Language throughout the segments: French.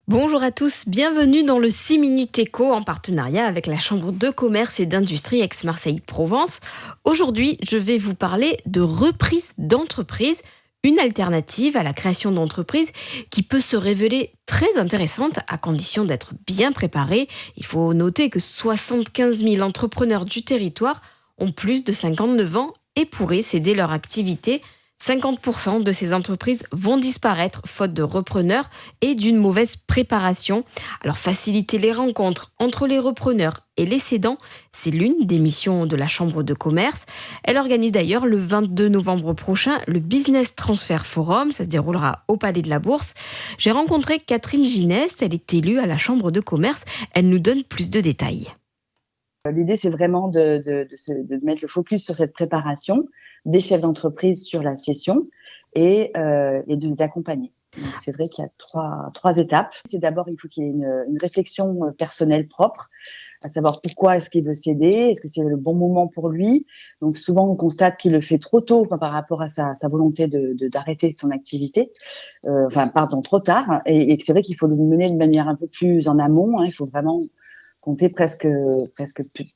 Bonjour à tous, bienvenue dans le 6 minutes éco en partenariat avec la Chambre de commerce et d'industrie Aix-Marseille-Provence. Aujourd'hui, je vais vous parler de reprise d'entreprise, une alternative à la création d'entreprise qui peut se révéler très intéressante à condition d'être bien préparée. Il faut noter que 75 000 entrepreneurs du territoire ont plus de 59 ans et pourraient céder leur activité. 50% de ces entreprises vont disparaître faute de repreneurs et d'une mauvaise préparation. Alors faciliter les rencontres entre les repreneurs et les cédants, c'est l'une des missions de la Chambre de commerce. Elle organise d'ailleurs le 22 novembre prochain le Business Transfer Forum. Ça se déroulera au Palais de la Bourse. J'ai rencontré Catherine Gineste, elle est élue à la Chambre de commerce. Elle nous donne plus de détails. L'idée, c'est vraiment de mettre le focus sur cette préparation des chefs d'entreprise sur la session et de les accompagner. Donc, c'est vrai qu'il y a trois étapes. C'est d'abord, il faut qu'il y ait une réflexion personnelle propre, à savoir pourquoi est-ce qu'il veut céder, est-ce que c'est le bon moment pour lui. Donc, souvent, on constate qu'il le fait trop tôt par rapport à sa volonté d'arrêter son activité, trop tard. Et c'est vrai qu'il faut le mener de manière un peu plus en amont. Il faut vraiment compter presque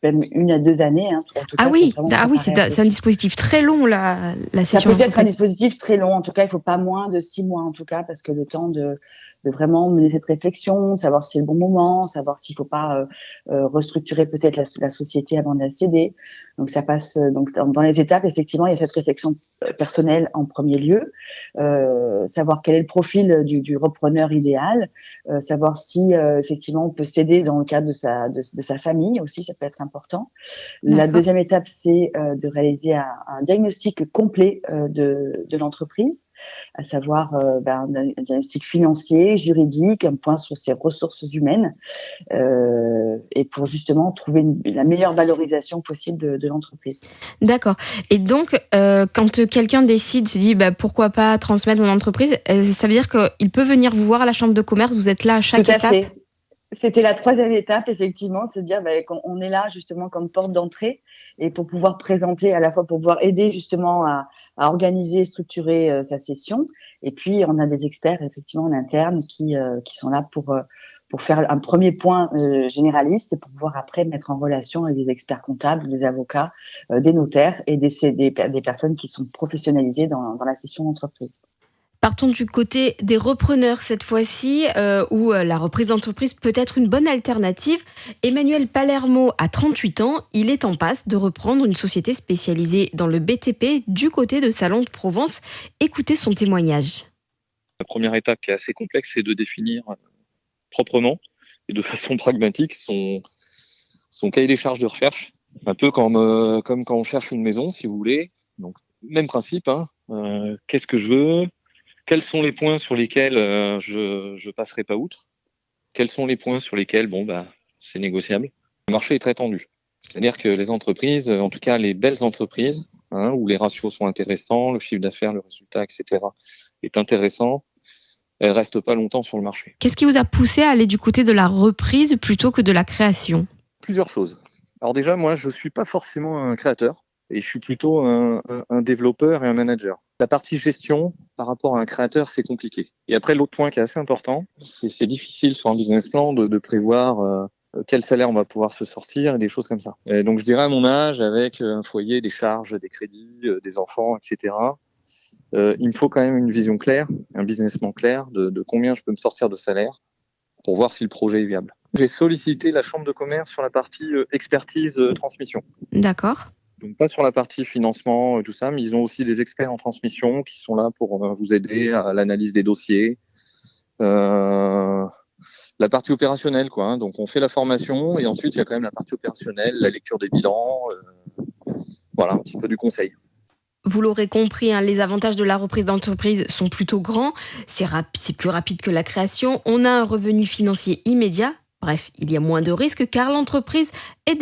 même 1 à 2 années. En tout cas, faut vraiment préparer C'est un dispositif très long, la ça session peut être un d'entreprise. dispositif très long. En tout cas, il faut pas moins de 6 mois, en tout cas, parce que le temps de vraiment mener cette réflexion, savoir si c'est le bon moment, savoir s'il faut pas restructurer peut-être la société avant de la céder. Donc, ça passe donc dans les étapes. Effectivement, il y a cette réflexion personnelle en premier lieu, savoir quel est le profil du repreneur idéal, savoir si effectivement on peut céder dans le cadre de sa famille aussi, ça peut être important. La D'accord. deuxième étape, c'est de réaliser un diagnostic complet de l'entreprise, à savoir un diagnostic financier, juridique, un point sur ses ressources humaines, et pour justement trouver la meilleure valorisation possible de l'entreprise. D'accord. Et donc, quand quelqu'un décide, se dit pourquoi pas transmettre mon entreprise, ça veut dire qu'il peut venir vous voir à la chambre de commerce, vous êtes là à Tout chaque à étape. fait. C'était la troisième étape, effectivement, se dire qu'on est là justement comme porte d'entrée et pour pouvoir présenter, à la fois pour pouvoir aider justement à organiser, structurer sa session. Et puis, on a des experts effectivement en interne qui sont là pour faire un premier point généraliste et pour pouvoir après mettre en relation avec des experts comptables, des avocats, des notaires et des personnes qui sont professionnalisées dans la session d'entreprise. Partons du côté des repreneurs cette fois-ci, où la reprise d'entreprise peut être une bonne alternative. Emmanuel Palermo a 38 ans. Il est en passe de reprendre une société spécialisée dans le BTP du côté de Salon de Provence. Écoutez son témoignage. La première étape qui est assez complexe, c'est de définir proprement et de façon pragmatique son cahier des charges de recherche. Un peu comme quand on cherche une maison, si vous voulez. Donc, même principe, qu'est-ce que je veux? Quels sont les points sur lesquels je passerai pas outre? Quels sont les points sur lesquels, c'est négociable? Le marché est très tendu. C'est-à-dire que les entreprises, en tout cas les belles entreprises, où les ratios sont intéressants, le chiffre d'affaires, le résultat, etc., est intéressant, elles restent pas longtemps sur le marché. Qu'est-ce qui vous a poussé à aller du côté de la reprise plutôt que de la création ? Plusieurs choses. Alors déjà, moi, je suis pas forcément un créateur et je suis plutôt un développeur et un manager. La partie gestion, par rapport à un créateur, c'est compliqué. Et après, l'autre point qui est assez important, c'est difficile sur un business plan de prévoir quel salaire on va pouvoir se sortir et des choses comme ça. Et donc, je dirais à mon âge, avec un foyer, des charges, des crédits, des enfants, etc., il me faut quand même une vision claire, un business plan clair de combien je peux me sortir de salaire pour voir si le projet est viable. J'ai sollicité la chambre de commerce sur la partie expertise transmission. D'accord. Donc pas sur la partie financement, tout ça, mais ils ont aussi des experts en transmission qui sont là pour vous aider à l'analyse des dossiers. La partie opérationnelle, quoi. Donc on fait la formation et ensuite il y a quand même la partie opérationnelle, la lecture des bilans, voilà, un petit peu du conseil. Vous l'aurez compris, les avantages de la reprise d'entreprise sont plutôt grands. C'est plus rapide que la création. On a un revenu financier immédiat. Bref, il y a moins de risques car l'entreprise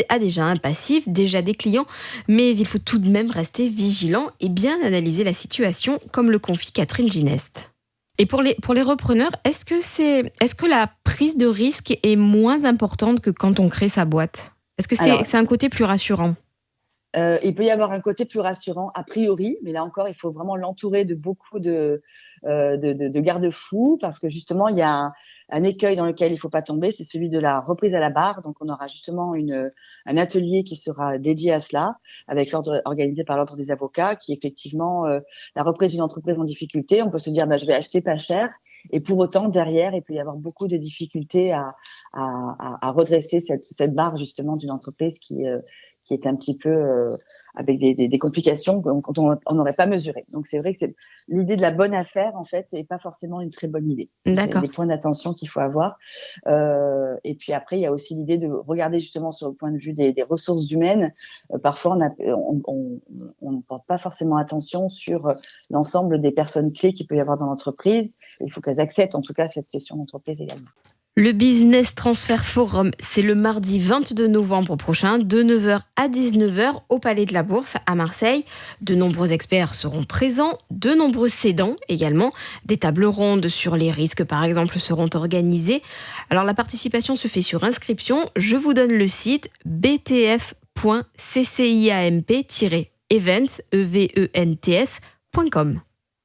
a déjà un passif, déjà des clients. Mais il faut tout de même rester vigilant et bien analyser la situation, comme le confie Catherine Gineste. Et pour les repreneurs, est-ce que la prise de risque est moins importante que quand on crée sa boîte ? Est-ce que c'est un côté plus rassurant ? Il peut y avoir un côté plus rassurant a priori, mais là encore, il faut vraiment l'entourer de beaucoup de garde-fous parce que justement, il y a un écueil dans lequel il ne faut pas tomber, c'est celui de la reprise à la barre. Donc, on aura justement un atelier qui sera dédié à cela, organisé par l'Ordre des avocats, qui effectivement, la reprise d'une entreprise en difficulté, on peut se dire, je vais acheter pas cher. Et pour autant, derrière, il peut y avoir beaucoup de difficultés à redresser cette barre justement d'une entreprise qui est un petit peu avec des complications quand on n'aurait pas mesuré. Donc c'est vrai que l'idée de la bonne affaire, en fait, n'est pas forcément une très bonne idée. D'accord. Il y a des points d'attention qu'il faut avoir. Et puis après, il y a aussi l'idée de regarder justement sur le point de vue des ressources humaines. Parfois, on ne porte pas forcément attention sur l'ensemble des personnes clés qu'il peut y avoir dans l'entreprise. Il faut qu'elles acceptent en tout cas cette cession d'entreprise également. Le Business Transfer Forum, c'est le mardi 22 novembre prochain, de 9h à 19h au Palais de la Bourse à Marseille. De nombreux experts seront présents, de nombreux cédants également. Des tables rondes sur les risques, par exemple, seront organisées. Alors, la participation se fait sur inscription. Je vous donne le site btf.cciamp-events.com.